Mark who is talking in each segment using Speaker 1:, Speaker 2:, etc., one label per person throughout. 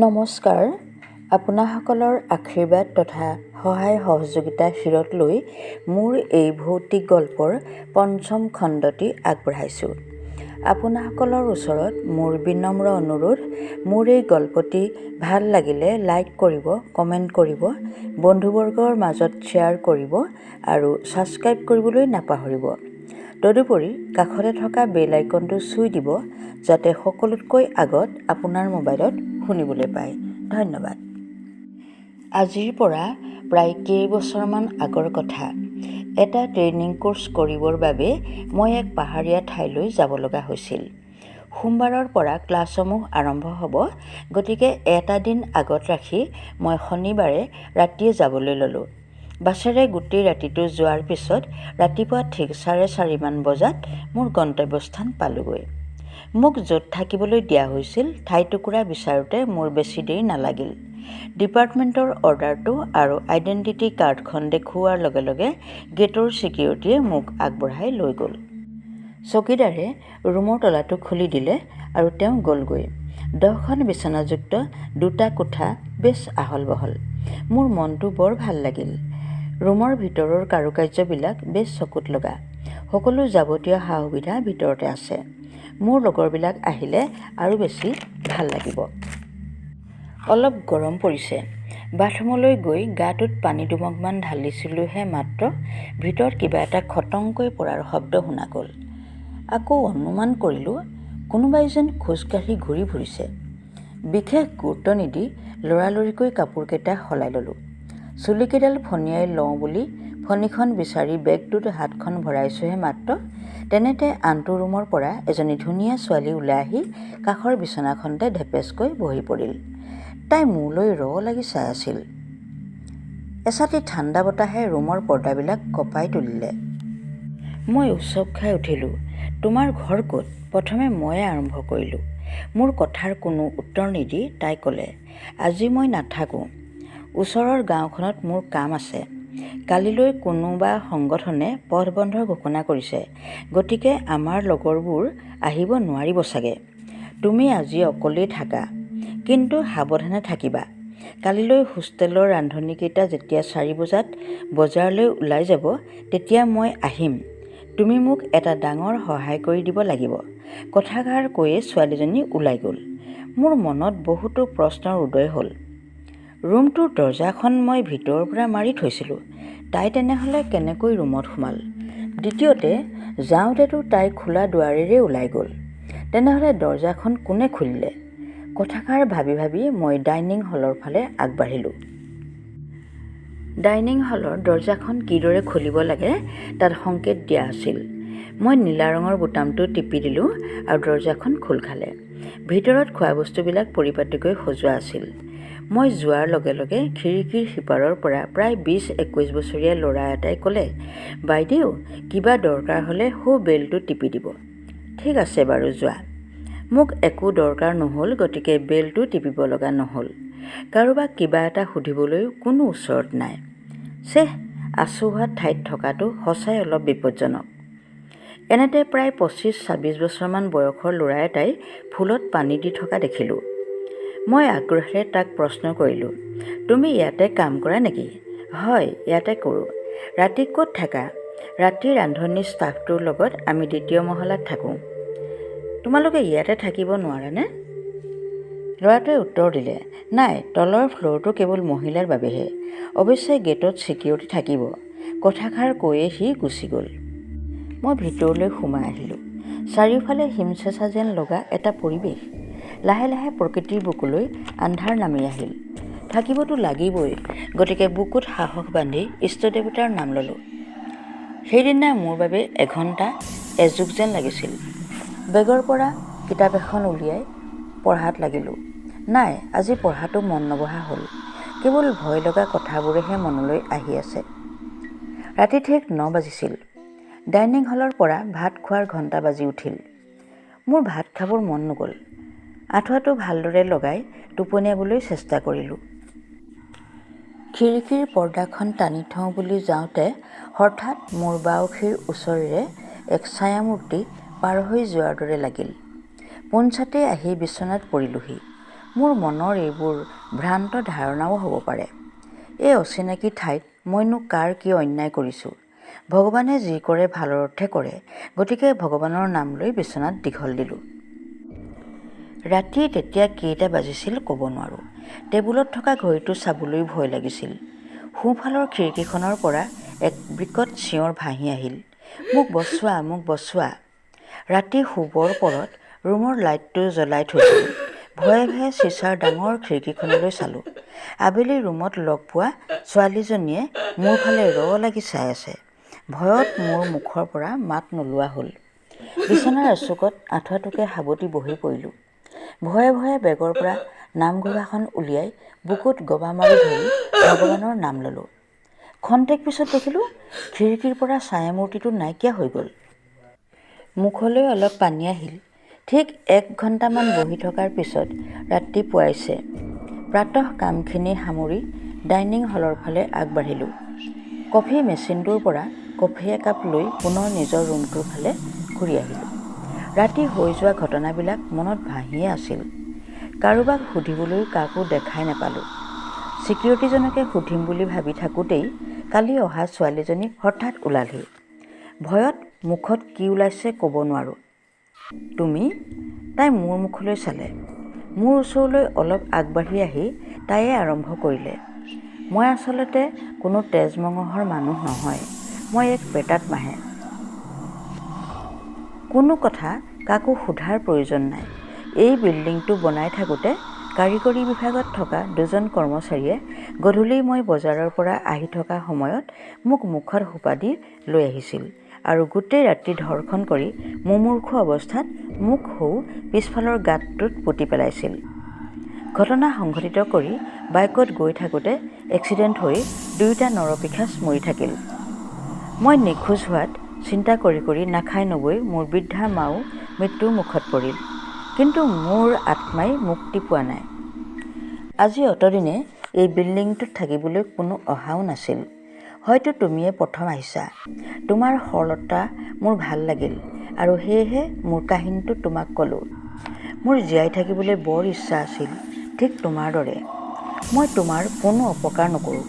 Speaker 1: নমস্কাৰ। আপোনাসকলৰ আশীৰ্বাদ তথা সহায় সহযোগিতা শিৰত লৈ মোৰ এই ভৌতিক গল্পৰ পঞ্চম খণ্ডটি আগবঢ়াইছোঁ। আপোনাসকলৰ ওচৰত মোৰ বিনম্ৰ অনুৰোধ, মোৰ এই গল্পটি ভাল লাগিলে লাইক কৰিব, কমেণ্ট কৰিব, বন্ধুবৰ্গৰ মাজত শ্বেয়াৰ কৰিব আৰু ছাবস্ক্ৰাইব কৰিবলৈ নাপাহৰিব। তদুপৰি কাষতে থকা বেল আইকনটো চুই দিব যাতে সকলোতকৈ আগত আপোনাৰ মোবাইলত শুনিবলৈ পায়। ধন্যবাদ। আজিৰ পৰা প্ৰায় কেইবছৰমান আগৰ কথা। এটা ট্ৰেইনিং কোৰ্ছ কৰিবৰ বাবে মই এক পাহাৰীয়া ঠাইলৈ যাব লগা হৈছিল। সোমবাৰৰ পৰা ক্লাছসমূহ আৰম্ভ হ'ব, গতিকে এটা দিন আগত ৰাখি মই শনিবাৰে ৰাতিয়ে যাবলৈ ল'লোঁ। বাছেৰে গোটেই ৰাতিটো যোৱাৰ পিছত ৰাতিপুৱা ঠিক 4:30মান বজাত মোৰ গন্তব্যস্থান পালোগৈ। মোক য'ত থাকিবলৈ দিয়া হৈছিল ঠাইটুকুৰা বিচাৰোঁতে মোৰ বেছি দেৰি নালাগিল। ডিপাৰ্টমেণ্টৰ অৰ্ডাৰটো আৰু আইডেণ্টিটি কাৰ্ডখন দেখুওৱাৰ লগে লগে গেটৰ ছিকিউৰিটিয়ে মোক আগবঢ়াই লৈ গ'ল। চকীদাৰে ৰুমৰ তলাটো খুলি দিলে আৰু তেওঁ গ'লগৈ। 10খন বিচনাযুক্ত 2টা কোঠা, বেছ আহল বহল। মোৰ মনটো বৰ ভাল লাগিল। ৰুমৰ ভিতৰৰ কাৰুকাৰ্যবিলাক বেছ চকুত লগা। সকলো যাৱতীয় সা-সুবিধা ভিতৰতে আছে। মোৰ লগৰবিলাক আহিলে আৰু বেছি ভাল লাগিব। অলপ গৰম পৰিছে। বাথৰুমলৈ গৈ গাটোত পানী দুমগমান ঢালিছিলোঁহে মাত্ৰ ভিতৰত কিবা এটা খটংকৈ পৰাৰ শব্দ শুনা গ'ল। আকৌ অনুমান কৰিলোঁ কোনোবাই যেন খোজকাঢ়ি ঘূৰি ফুৰিছে। বিশেষ গুৰুত্ব নিদি লৰালৰিকৈ কাপোৰকেইটা সলাই ল'লোঁ। চুলিকেইডাল ফণিয়াই লওঁ বুলি ফণিখন বিচাৰি বেগটোত হাতখন ভৰাইছোঁহে মাত্ৰ তেনেতে আনটো ৰুমৰ পৰা এজনী ধুনীয়া ছোৱালী ওলাই আহি কাষৰ বিচনাখনতে ধেপেচকৈ বহি পৰিল। তাই মোলৈ ৰ লাগি চাই আছিল। এচাটি ঠাণ্ডা বতাহে ৰুমৰ পৰ্দাবিলাক কঁপাই তুলিলে। মই উচপ খাই উঠিলোঁ। তোমাৰ ঘৰ ক'ত? প্ৰথমে ময়ে আৰম্ভ কৰিলোঁ। মোৰ কথাৰ কোনো উত্তৰ নিদি তাই ক'লে, আজি মই নাথাকোঁ। ওচৰৰ গাঁওখনত মোৰ কাম আছে। কালিলৈ কোনোবা সংগঠনে পথ বন্ধৰ ঘোষণা কৰিছে, গতিকে আমাৰ লগৰবোৰ আহিব নোৱাৰিব চাগে। তুমি আজি অকলেই থাকা, কিন্তু সাৱধানে থাকিবা। কালিলৈ হোষ্টেলৰ ৰান্ধনীকেইটা যেতিয়া 4 বজাত বজাৰলৈ ওলাই যাব, তেতিয়া মই আহিম। তুমি মোক এটা ডাঙৰ সহায় কৰি দিব লাগিব। কথাষাৰ কৈয়ে ছোৱালীজনী ওলাই গ'ল। মোৰ মনত বহুতো প্ৰশ্নৰ উদয় হ'ল। ৰুমটোৰ দৰজাখন মই ভিতৰৰ পৰা মাৰি থৈছিলোঁ। তাই তেনেহ'লে কেনেকৈ ৰুমত সোমাল? দ্বিতীয়তে, যাওঁতেতো তাই খোলা দুৱাৰেৰে ওলাই গ'ল। তেনেহ'লে দৰজাখন কোনে খুলিলে? কথাষাৰ ভাবি ভাবি মই ডাইনিং হলৰ ফালে আগবাঢ়িলোঁ। ডাইনিং হলৰ দৰজাখন কিদৰে খুলিব লাগে তাত সংকেত দিয়া আছিল। মই নীলা ৰঙৰ বুটামটো টিপি দিলোঁ আৰু দৰজাখন খোল খালে। ভিতৰত খোৱাবস্তুবিলাক পৰিপাটিকৈ সজোৱা আছিল। মই যোৱাৰ লগে লগে খিৰিকীৰ সিপাৰৰ পৰা প্ৰায় 20-21 বছৰীয়া ল'ৰা এটাই ক'লে, বাইদেউ, কিবা দৰকাৰ হ'লে সৌ বেলটো টিপি দিব। ঠিক আছে বাৰু, যোৱা। মোক একো দৰকাৰ নহ'ল, গতিকে বেলটো টিপিব লগা নহ'ল। কাৰোবাক কিবা এটা সুধিবলৈও কোনো ওচৰত নাই। চেহ, আচুহোৱা ঠাইত থকাটো সঁচাই অলপ বিপজ্জনক। এনেতে প্ৰায় 25-26 বছৰমান বয়সৰ ল'ৰা এটাই ফুলত পানী দি থকা দেখিলোঁ। মই আগ্ৰহেৰে তাক প্ৰশ্ন কৰিলোঁ, তুমি ইয়াতে কাম কৰা নেকি? হয়, ইয়াতে কৰোঁ। ৰাতি ক'ত থাকা? ৰাতি ৰান্ধনীৰ ষ্টাফটোৰ লগত আমি 2য় মহলাত থাকোঁ। তোমালোকে ইয়াতে থাকিব নোৱাৰানে? ল'ৰাটোৱে উত্তৰ দিলে, নাই, তলৰ ফ্ল'ৰটো কেৱল মহিলাৰ বাবেহে। অৱশ্যে গেটত ছিকিউৰিটি থাকিব। কথাষাৰ কৈয়ে সি গুচি গ'ল। মই ভিতৰলৈ সোমাই আহিলোঁ। চাৰিওফালে হিমচেঁচা যেন লগা এটা পৰিৱেশ। লাহে লাহে প্ৰকৃতিৰ বুকুলৈ আন্ধাৰ নামি আহিল। থাকিবতো লাগিবই, গতিকে বুকুত সাহস বান্ধি ইষ্টদেৱতাৰ নাম ল'লোঁ। সেইদিনা মোৰ বাবে এঘণ্টা এযুগ যেন লাগিছিল। বেগৰ পৰা কিতাপ এখন উলিয়াই পঢ়াত লাগিলোঁ। নাই, আজি পঢ়াটো মন নবহা হ'ল। কেৱল ভয় লগা কথাবোৰেহে মনলৈ আহি আছে। ৰাতি ঠিক 9 বাজিছিল। ডাইনিং হলৰ পৰা ভাত খোৱাৰ ঘণ্টা বাজি উঠিল। মোৰ ভাত খাবৰ মন নগ'ল। আঁঠুৱাটো ভালদৰে লগাই টোপনিয়াবলৈ চেষ্টা কৰিলোঁ। খিৰিকীৰ পৰ্দাখন টানি থওঁ বুলি যাওঁতে হঠাৎ মোৰ বাউসীৰ ওচৰেৰে এক ছায়ামূৰ্তি পাৰ হৈ যোৱাৰ দৰে লাগিল। পোনছাটেই আহি বিচনাত পৰিলোহি। মোৰ মনৰ এইবোৰ ভ্ৰান্ত ধাৰণাও হ'ব পাৰে। এই অচিনাকি ঠাইত মইনো কাৰ কি অন্যায় কৰিছোঁ? ভগৱানে যি কৰে ভালৰ অৰ্থে কৰে, গতিকে ভগৱানৰ নাম লৈ বিচনাত দীঘল দিলোঁ। ৰাতি তেতিয়া কেইটা বাজিছিল ক'ব নোৱাৰোঁ। টেবুলত থকা ঘড়ীটো চাবলৈ ভয় লাগিছিল। সোঁফালৰ খিৰিকীখনৰ পৰা এক বিকট চিঞৰ ভাহি আহিল, মোক বচোৱা, মোক বচোৱা। ৰাতি শুবৰ পৰত ৰুমৰ লাইটটো জ্বলাই থৈছিলোঁ। ভয়ে ভয়ে চিচাৰ ডাঙৰ খিৰিকীখনলৈ চালোঁ। আবেলি ৰুমত লগ পোৱা ছোৱালীজনীয়ে মোৰ ফালে লাগি চাই আছে। ভয়ত মোৰ মুখৰ পৰা মাত নোলোৱা হ'ল। বিচনাৰ এচুকত আঁঠুৱাটোকে সাৱটি বহি পৰিলোঁ। ভয়ে ভয়ে বেগৰ পৰা নামঘোষাখন উলিয়াই বুকুত গবা মাৰি ধৰি ভগৱানৰ নাম ল'লোঁ। ক্ষন্তেক পিছত দেখিলোঁ খিৰিকীৰ পৰা ছায়ামূৰ্তিটো নাইকিয়া হৈ গ'ল। মুখলৈ অলপ পানী আহিল। ঠিক 1 ঘণ্টামান বহি থকাৰ পিছত ৰাতি পুৱাইছে। প্ৰাতঃ কামখিনি সামৰি ডাইনিং হলৰ ফালে আগবাঢ়িলোঁ। কফি মেচিনটোৰ পৰা কফি একাপ লৈ পুনৰ নিজৰ ৰুমটোৰ ফালে ঘূৰি আহিলোঁ। ৰাতি হৈ যোৱা ঘটনাবিলাক মনত ভাহিয়ে আছিল। কাৰোবাক সুধিবলৈ কাকো দেখাই নাপালোঁ। ছিকিউৰিটিজনকে সুধিম বুলি ভাবি থাকোঁতেই কালি অহা ছোৱালীজনী হঠাৎ ওলালহি। ভয়ত মুখত কি ওলাইছে ক'ব নোৱাৰোঁ। তুমি? তাই মোৰ মুখলৈ চালে। মোৰ ওচৰলৈ অলপ আগবাঢ়ি আহি তাইয়ে আৰম্ভ কৰিলে, মই আচলতে কোনো তেজমঙহৰ মানুহ নহয়, মই এক প্ৰেতাত্মাহে। কোনো কথা কাকো সোধাৰ প্ৰয়োজন নাই। এই বিল্ডিংটো বনাই থাকোঁতে কাৰিকৰী বিভাগত থকা 2জন কৰ্মচাৰীয়ে গধূলি মই বজাৰৰ পৰা আহি থকা সময়ত মোক মুখত সোপা দি লৈ আহিছিল আৰু গোটেই ৰাতি ধৰ্ষণ কৰি মুমূৰ্ষু অৱস্থাত মোক পিছফালৰ গাঁতটোত পুতি পেলাইছিল। ঘটনা সংঘটিত কৰি বাইকত গৈ থাকোঁতে এক্সিডেণ্ট হৈ 2টা নৰপিশাচ মৰি থাকিল। মই নিখোজ হোৱাত চিন্তা কৰি কৰি নাখাই নবৈ মোৰ বৃদ্ধা মাও মৃত্যুৰ মুখত পৰিল। কিন্তু মোৰ আত্মাই মুক্তি পোৱা নাই। আজি অতদিনে এই বিল্ডিংটোত থাকিবলৈ কোনো অহাও নাছিল। হয়তো তুমিয়ে প্ৰথম আহিছা। তোমাৰ সৰলতা মোৰ ভাল লাগিল আৰু সেয়েহে মোৰ কাহিনীটো তোমাক ক'লোঁ। মোৰ জীয়াই থাকিবলৈ বৰ ইচ্ছা আছিল, ঠিক তোমাৰ দৰে। মই তোমাৰ কোনো অপকাৰ নকৰোঁ।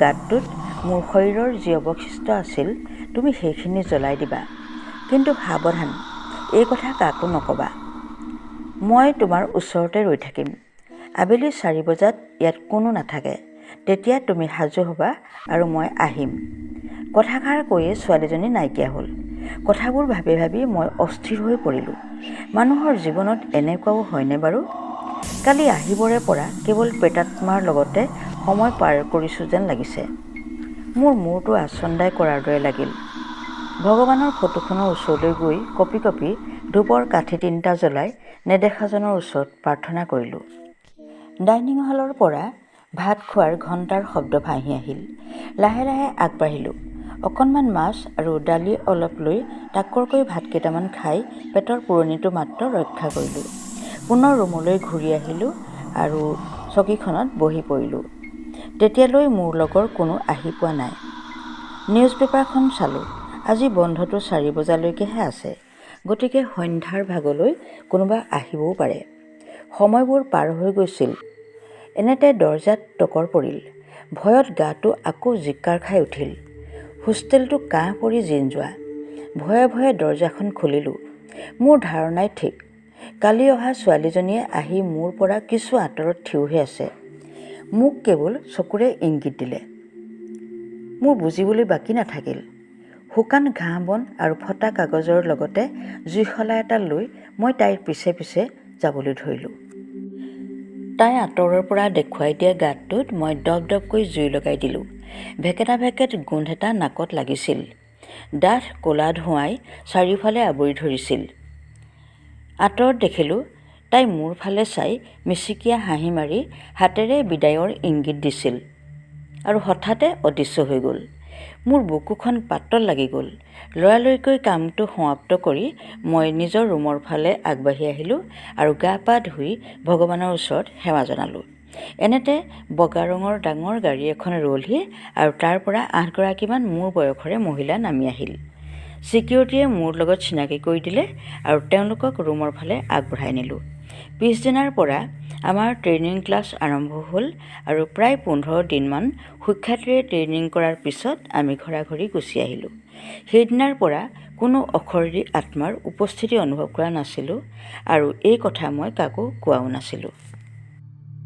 Speaker 1: গাঁতটোত মোৰ শৰীৰৰ যি অৱশিষ্ট আছিল তুমি সেইখিনি জ্বলাই দিবা। কিন্তু সাৱধান, এই কথা কাকো নক'বা। মই তোমাৰ ওচৰতে ৰৈ থাকিম। আবেলি 4 বজাত ইয়াত কোনো নাথাকে। তেতিয়া তুমি সাজু হ'বা আৰু মই আহিম। কথাষাৰ কৈয়ে ছোৱালীজনী নাইকিয়া হ'ল। কথাবোৰ ভাবি ভাবি মই অস্থিৰ হৈ পৰিলোঁ। মানুহৰ জীৱনত এনেকুৱাও হয়নে বাৰু? কালি আহিবৰে পৰা কেৱল প্ৰেতাত্মাৰ লগতে সময় পাৰ কৰিছোঁ যেন লাগিছে। মোৰ মূৰটো আচন্দাই কৰাৰ দৰে লাগিল। ভগৱানৰ ফটোখনৰ ওচৰলৈ গৈ কঁপি কঁপি ধূপৰ কাঠি 3টা জ্বলাই নেদেখাজনৰ ওচৰত প্ৰাৰ্থনা কৰিলোঁ। ডাইনিং হলৰ পৰা ভাত খোৱাৰ ঘণ্টাৰ শব্দ ভাহি আহিল। লাহে লাহে আগবাঢ়িলোঁ। অকণমান মাছ আৰু দালি অলপ লৈ তাকৰকৈ ভাতকেইটামান খাই পেটৰ পুৰণিটো মাত্ৰ ৰক্ষা কৰিলোঁ। পুনৰ ৰুমলৈ ঘূৰি আহিলোঁ আৰু চকীখনত বহি পৰিলোঁ। তেতিয়ালৈ মোৰ লগৰ কোনো আহি পোৱা নাই। নিউজ পেপাৰখন চালোঁ। আজি বন্ধটো 4 বজালৈকেহে আছে, গতিকে সন্ধ্যাৰ ভাগলৈ কোনোবা আহিবও পাৰে। সময়বোৰ পাৰ হৈ গৈছিল। এনেতে দৰজাত টকৰ পৰিল। ভয়ত গাটো আকৌ জিকাৰ খাই উঠিল। হোষ্টেলটো কাহ পৰি জিন যোৱা। ভয়ে ভয়ে দৰজাখন খুলিলোঁ। মোৰ ধাৰণাই ঠিক। কালি অহা ছোৱালীজনীয়ে আহি মোৰ পৰা কিছু আঁতৰত থিয় হৈ আছে। মোক কেৱল চকুৰে ইংগিত দিলে। মোৰ বুজিবলৈ বাকী নাথাকিল। শুকান ঘাঁহ বন আৰু ফটা কাগজৰ লগতে জুইশলা এটা লৈ মই তাইৰ পিছে পিছে যাবলৈ ধৰিলোঁ। তাই আঁতৰৰ পৰা দেখুৱাই দিয়া গাঁতটোত মই দপ দপকৈ জুই লগাই দিলোঁ। ভেকেটা ভেকেট গোন্ধ এটা নাকত লাগিছিল। ডাঠ ক'লা ধোঁৱাই চাৰিওফালে আৱৰি ধৰিছিল। আঁতৰত দেখিলোঁ তাই মোৰ ফালে চাই মিচিকীয়া হাঁহি মাৰি হাতেৰে বিদায়ৰ ইংগিত দিছিল আৰু হঠাতে অদৃশ্য হৈ গ'ল। মোৰ বুকুখন পাতল লাগি গ'ল। লৰালৰিকৈ কামটো সমাপ্ত কৰি মই নিজৰ ৰুমৰ ফালে আগবাঢ়ি আহিলোঁ আৰু গা পা ধুই ভগৱানৰ ওচৰত সেৱা জনালোঁ। এনেতে বগা ৰঙৰ ডাঙৰ গাড়ী এখন ৰলহি আৰু তাৰ পৰা 8গৰাকীমান মোৰ বয়সৰে মহিলা নামি আহিল। ছিকিউৰিটিয়ে মোৰ লগত চিনাকি কৰি দিলে আৰু তেওঁলোকক ৰুমৰ ফালে আগবঢ়াই নিলোঁ। পিছদিনাৰ পৰা আমাৰ ট্ৰেইনিং ক্লাছ আৰম্ভ হ'ল আৰু প্ৰায় 15 দিনমান সুখ্যাতিৰে ট্ৰেইনিং কৰাৰ পিছত আমি ঘৰাঘৰি গুচি আহিলোঁ। সেইদিনাৰ পৰা কোনো অশৰীৰী আত্মাৰ উপস্থিতি অনুভৱ কৰা নাছিলোঁ আৰু এই কথা মই কাকো কোৱাও নাছিলোঁ।